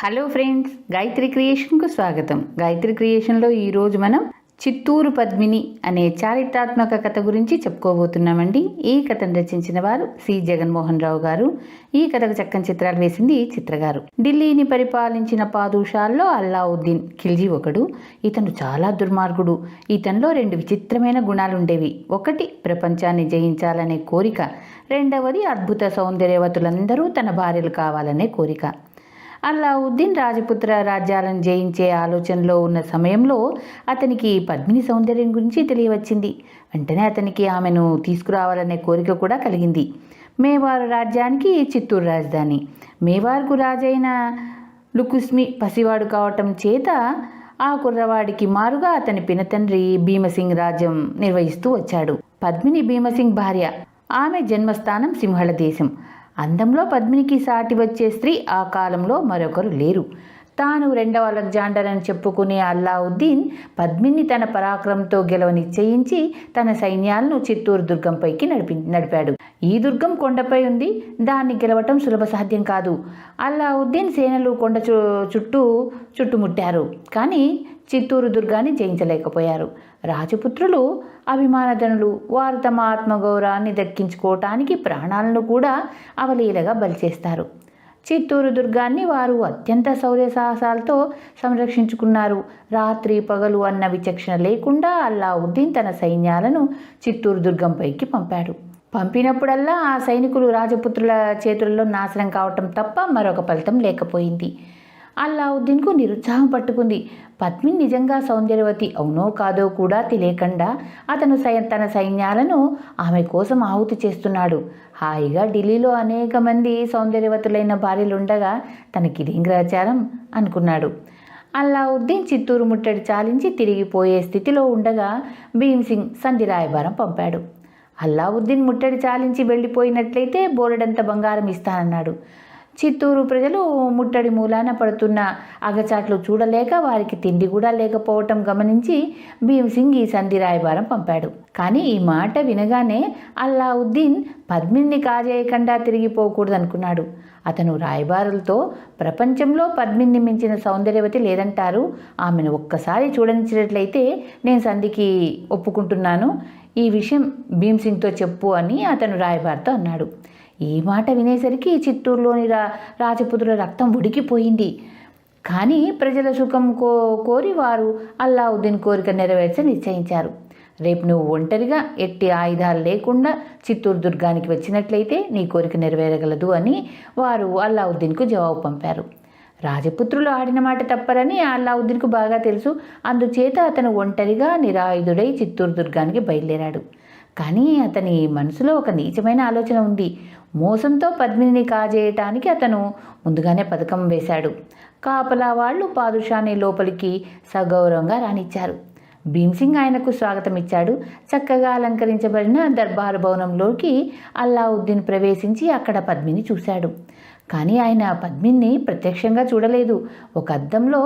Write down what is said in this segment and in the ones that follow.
Hello friends, Gayatri క్రియేషన్కు స్వాగతం. గాయత్రి క్రియేషన్లో ఈరోజు మనం చిత్తూరు పద్మిని అనే చారిత్రాత్మక కథ గురించి చెప్పుకోబోతున్నామండి. ఈ కథను రచించిన వారు సి జగన్మోహన్ రావు గారు. ఈ కథకు చక్కని చిత్రాలు వేసింది చిత్రగారు. ఢిల్లీని పరిపాలించిన పాదుషాల్లో అల్లావుద్దీన్ ఖిల్జీ ఒకడు. ఇతను చాలా దుర్మార్గుడు. ఇతనిలో రెండు విచిత్రమైన గుణాలుండేవి. ఒకటి, ప్రపంచాన్ని జయించాలనే కోరిక. రెండవది, అద్భుత సౌందర్యవతులందరూ తన భార్యలు కావాలనే కోరిక. అల్లావుద్దీన్ రాజపుత్ర రాజ్యాలను జయించే ఆలోచనలో ఉన్న సమయంలో అతనికి పద్మిని సౌందర్యం గురించి తెలియవచ్చింది. వెంటనే అతనికి ఆమెను తీసుకురావాలనే కోరిక కూడా కలిగింది. మేవారు రాజ్యానికి చిత్తూరు రాజధాని. మేవార్కు రాజైన లుకుస్మి పసివాడు కావటం చేత ఆ కుర్రవాడికి మారుగా అతని పినతండ్రి భీమసింగ్ రాజ్యం నిర్వహిస్తూ వచ్చాడు. పద్మిని భీమసింగ్ భార్య. ఆమె జన్మస్థానం సింహళ దేశం. అందంలో పద్మినికి సాటి వచ్చే స్త్రీ ఆ కాలంలో మరొకరు లేరు. తాను రెండవ అలెగ్జాండర్ అని చెప్పుకునే అల్లావుద్దీన్ పద్మిని తన పరాక్రమంతో గెలవ నిశ్చయించి తన సైన్యాలను చిత్తూరు దుర్గంపైకి నడిపాడు. ఈ దుర్గం కొండపై ఉంది. దాన్ని గెలవటం సులభ సాధ్యం కాదు. అల్లావుద్దీన్ సేనలు కొండ చుట్టుముట్టారు. కానీ చిత్తూరు దుర్గాన్ని జయించలేకపోయారు. రాజపుత్రులు అభిమానధనులు. వారు తమ ఆత్మగౌరవాన్ని దక్కించుకోవటానికి ప్రాణాలను కూడా అవలీలగా బలిచేస్తారు. చిత్తూరు దుర్గాన్ని వారు అత్యంత శౌర్య సాహసాలతో సంరక్షించుకున్నారు. రాత్రి పగలు అన్న విచక్షణ లేకుండా అల్లావుద్దీన్ తన సైన్యాలను చిత్తూరు దుర్గంపైకి పంపినప్పుడల్లా ఆ సైనికులు రాజపుత్రుల చేతుల్లో నాశనం కావటం తప్ప మరొక ఫలితం లేకపోయింది. అల్లావుద్దీన్కు నిరుత్సాహం పట్టుకుంది. పద్మిని నిజంగా సౌందర్యవతి అవునో కాదో కూడా తెలియకుండా అతను తన సైన్యాలను ఆమె కోసం ఆహుతి చేస్తున్నాడు. హాయిగా ఢిల్లీలో అనేక మంది సౌందర్యవతులైన భార్యలుండగా తనకిదేం గ్రహచారం అనుకున్నాడు. అల్లావుద్దీన్ చిత్తూరు ముట్టడి చాలించి తిరిగిపోయే స్థితిలో ఉండగా భీమ్సింగ్ సంధి రాయబారం పంపాడు. అల్లావుద్దీన్ ముట్టడి చాలించి వెళ్ళిపోయినట్లయితే బోలెడంత బంగారం ఇస్తానన్నాడు. చిత్తూరు ప్రజలు ముట్టడి మూలాన పడుతున్న అగచాట్లు చూడలేక వారికి తిండి కూడా లేకపోవటం గమనించి భీమ్సింగ్ ఈ సంధి రాయబారం పంపాడు. కానీ ఈ మాట వినగానే అల్లావుద్దీన్ పద్మిని కాజేయకుండా తిరిగిపోకూడదనుకున్నాడు. అతను రాయబారులతో, ప్రపంచంలో పద్మిని మించిన సౌందర్యవతి లేదంటారు. ఆమెను ఒక్కసారి చూడనిచ్చినట్లయితే నేను సంధికి ఒప్పుకుంటున్నాను. ఈ విషయం భీమ్సింగ్తో చెప్పు అని అతను రాయబారితో అన్నాడు. ఈ మాట వినేసరికి చిత్తూరులోని రాజపుత్రుల రక్తం ఉడికిపోయింది. కానీ ప్రజల సుఖం కోరి వారు అల్లావుద్దీన్ కోరిక నెరవేర్చ నిశ్చయించారు. రేపు నువ్వు ఒంటరిగా ఎట్టి ఆయుధాలు లేకుండా చిత్తూరు దుర్గానికి వచ్చినట్లయితే నీ కోరిక నెరవేరగలదు అని వారు అల్లావుద్దీన్కు జవాబు పంపారు. రాజపుత్రులు ఆడిన మాట తప్పరని అల్లావుద్దీన్కు బాగా తెలుసు. అందుచేత అతను ఒంటరిగా నిరాయుధుడై చిత్తూరు దుర్గానికి బయలుదేరాడు. కానీ అతని మనసులో ఒక నీచమైన ఆలోచన ఉంది. మోసంతో పద్మిని కాజేయటానికి అతను ముందుగానే పథకం వేశాడు. కాపలా వాళ్ళు పాదుషాని లోపలికి సగౌరవంగా రానిచ్చారు. భీమ్సింగ్ ఆయనకు స్వాగతం ఇచ్చాడు. చక్కగా అలంకరించబడిన దర్బారు భవనంలోకి అల్లావుద్దీన్ ప్రవేశించి అక్కడ పద్మిని చూశాడు. కానీ ఆయన పద్మిని ప్రత్యక్షంగా చూడలేదు. ఒక అద్దంలో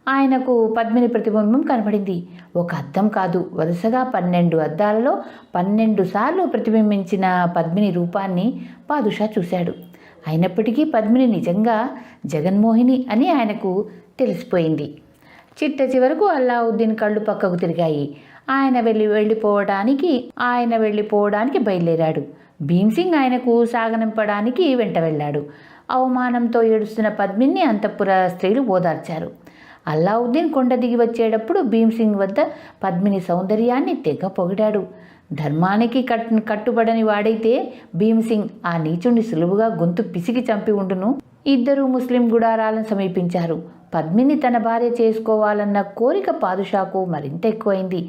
ఆయనకు పద్మిని ప్రతిబింబం కనబడింది. ఒక అద్దం కాదు, వరుసగా 12 అద్దాలలో 12 సార్లు ప్రతిబింబించిన పద్మిని రూపాన్ని పాదుషా చూశాడు. అయినప్పటికీ పద్మిని నిజంగా జగన్మోహిని అని ఆయనకు తెలిసిపోయింది. చిట్ట చివరకు అల్లావుద్దీన్ కళ్ళు పక్కకు తిరిగాయి. ఆయన వెళ్ళిపోవడానికి బయలుదేరాడు. భీమ్సింగ్ ఆయనకు సాగనంపడానికి వెంట వెళ్ళాడు. అవమానంతో ఏడుస్తున్న పద్మిని అంతఃపుర స్త్రీలు ఓదార్చారు. అల్లావుద్దీన్ కొండ దిగి వచ్చేటప్పుడు భీమ్సింగ్ వద్ద పద్మిని సౌందర్యాన్ని తెగ పొగిడాడు. ధర్మానికి కట్టుబడని వాడైతే భీమ్సింగ్ ఆ నీచుణ్ణి సులువుగా గొంతు పిసికి చంపి ఉండును. ఇద్దరు ముస్లిం గుడారాలను సమీపించారు. పద్మిని తన భార్య చేసుకోవాలన్న కోరిక పాదుషాకు మరింత ఎక్కువైంది.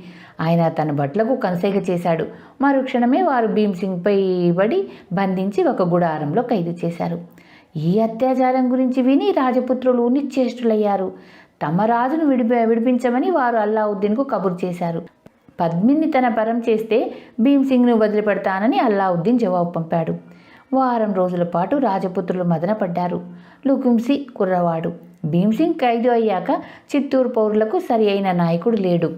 ఆయన తన భట్లకు కనసైగ చేశాడు. మరుక్షణమే వారు భీమ్సింగ్పై పడి బంధించి ఒక గుడారంలో ఖైదు చేశారు. ఈ అత్యాచారం గురించి విని రాజపుత్రులు నిశ్చేష్టులయ్యారు. తమ రాజును విడిపించమని వారు అల్లావుద్దీన్కు కబురు చేశారు. పద్మిని తన పరం చేస్తే భీమ్సింగ్ను వదిలిపెడతానని అల్లావుద్దీన్ జవాబు పంపాడు. వారం రోజుల పాటు రాజపుత్రులు మదనపడ్డారు. లుకుమ్సి కుర్రవాడు. భీమ్సింగ్ ఖైదు అయ్యాక చిత్తూరు పౌరులకు సరి అయిన నాయకుడు లేడు.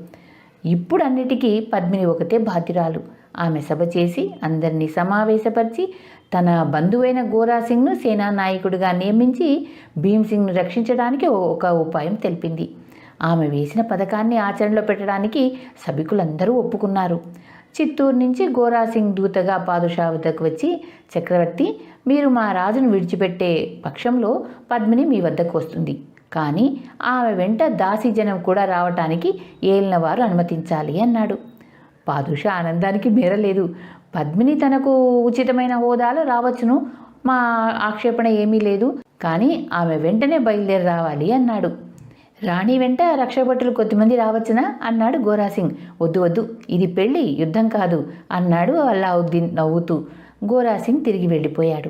ఇప్పుడు అన్నిటికీ పద్మిని ఒకతే బాధ్యురాలు. ఆమె సభ చేసి అందరినీ సమావేశపరిచి తన బంధువైన గోరాసింగ్ను సేనానాయకుడిగా నియమించి భీమ్సింగ్ను రక్షించడానికి ఒక ఉపాయం తెలిపింది. ఆమె వేసిన పథకాన్ని ఆచరణలో పెట్టడానికి సభికులందరూ ఒప్పుకున్నారు. చిత్తూరు నుంచి గోరాసింగ్ దూతగా పాదుషా వద్దకు వచ్చి, చక్రవర్తి, మీరు మా రాజును విడిచిపెట్టే పక్షంలో పద్మిని మీ వద్దకు వస్తుంది. కానీ ఆమె వెంట దాసీజనం కూడా రావటానికి ఏలినవారు అనుమతించాలి అన్నాడు. పాదుషా ఆనందానికి మేరలేదు. పద్మిని తనకు ఉచితమైన హోదాలో రావచ్చును, మా ఆక్షేపణ ఏమీ లేదు, కానీ ఆమె వెంటనే బయలుదేరి రావాలి అన్నాడు. రాణి వెంట రక్షభటులు కొద్దిమంది రావచ్చునా అన్నాడు గోరాసింగ్. వద్దు వద్దు, ఇది పెళ్ళి, యుద్ధం కాదు అన్నాడు అల్లావుద్దీన్ నవ్వుతూ. గోరాసింగ్ తిరిగి వెళ్ళిపోయాడు.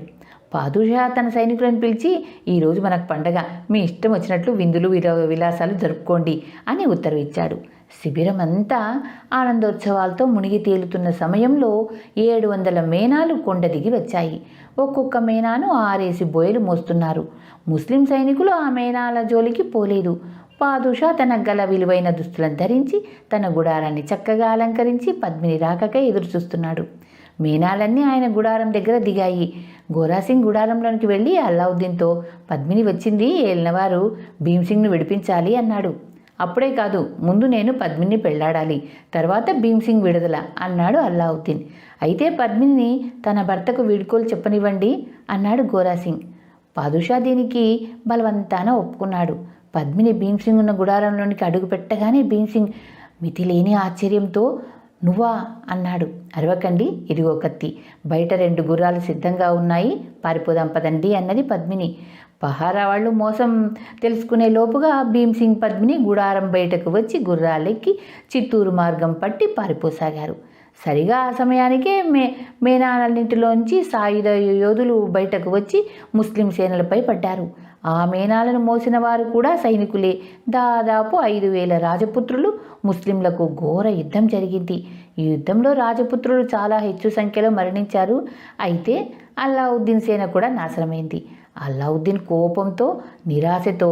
పాదుషా తన సైనికులను పిలిచి, ఈరోజు మనకు పండగ, మీ ఇష్టం వచ్చినట్లు విందులు విలాసాలు జరుపుకోండి అని ఉత్తర్వు ఇచ్చాడు. శిబిరం అంతా ఆనందోత్సవాలతో మునిగి తేలుతున్న సమయంలో 700 మేనాలు కొండ దిగి వచ్చాయి. ఒక్కొక్క మేనాను 6 బోయలు మోస్తున్నారు. ముస్లిం సైనికులు ఆ మేనాల జోలికి పోలేదు. పాదుషా తన గల విలువైన దుస్తులను ధరించి తన గుడారాన్ని చక్కగా అలంకరించి పద్మిని రాకకై ఎదురుచూస్తున్నాడు. మేనాలన్నీ ఆయన గుడారం దగ్గర దిగాయి. గోరాసింగ్ గుడారంలోనికి వెళ్ళి అల్లావుద్దీన్తో, పద్మిని వచ్చింది, ఏలినవారు భీమ్సింగ్ను విడిపించాలి అన్నాడు. అప్పుడే కాదు, ముందు నేను పద్మిని పెళ్లాడాలి, తర్వాత భీమ్సింగ్ విడుదల అన్నాడు అల్లావుద్దీన్. అయితే పద్మిని తన భర్తకు వీడ్కోలు చెప్పనివ్వండి అన్నాడు గోరాసింగ్. పాదుషా దీనికి బలవంతాన ఒప్పుకున్నాడు. పద్మిని భీమ్సింగ్ ఉన్న గుడారంలోనికి అడుగు పెట్టగానే భీమ్సింగ్ మితిలేని ఆశ్చర్యంతో, నువ్వా అన్నాడు. అరవకండి, ఇదిగో కత్తి, బయట 2 గుర్రాలు సిద్ధంగా ఉన్నాయి, పారిపోదాం పదండి అన్నది పద్మిని. పహారా వాళ్ళు మోసం తెలుసుకునే లోపుగా భీమ్సింగ్ పద్మిని గుడారం బయటకు వచ్చి గుర్రాలెక్కి చిత్తూరు మార్గం పట్టి పారిపోసాగారు. సరిగా ఆ సమయానికే మేనాలన్నింటిలోంచి సాయుధ యోధులు బయటకు వచ్చి ముస్లిం సేనలపై పడ్డారు. ఆ మేనాలను మోసిన వారు కూడా సైనికులే. దాదాపు 5000 రాజపుత్రులు. ముస్లింలకు ఘోర యుద్ధం జరిగింది. ఈ యుద్ధంలో రాజపుత్రులు చాలా హెచ్చు సంఖ్యలో మరణించారు. అయితే అల్లావుద్దీన్ సేన కూడా నాశనమైంది. అల్లావుద్దీన్ కోపంతో, నిరాశతో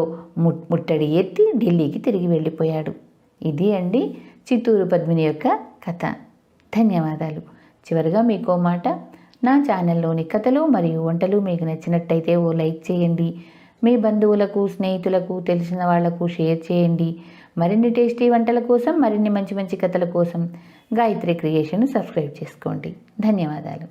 ముట్టడి ఎత్తి ఢిల్లీకి తిరిగి వెళ్ళిపోయాడు. ఇది అండి చిత్తూరు పద్మిని యొక్క కథ. ధన్యవాదాలు. చివరిగా మీకో మాట, నా ఛానల్లోని కథలు మరియు వంటలు మీకు నచ్చినట్టయితే ఓ లైక్ చేయండి. మీ బంధువులకు, స్నేహితులకు, తెలిసిన వాళ్లకు షేర్ చేయండి. మరిన్ని టేస్టీ వంటల కోసం, మరిన్ని మంచి మంచి కథల కోసం గాయత్రి క్రియేషన్ సబ్స్క్రైబ్ చేసుకోండి. ధన్యవాదాలు.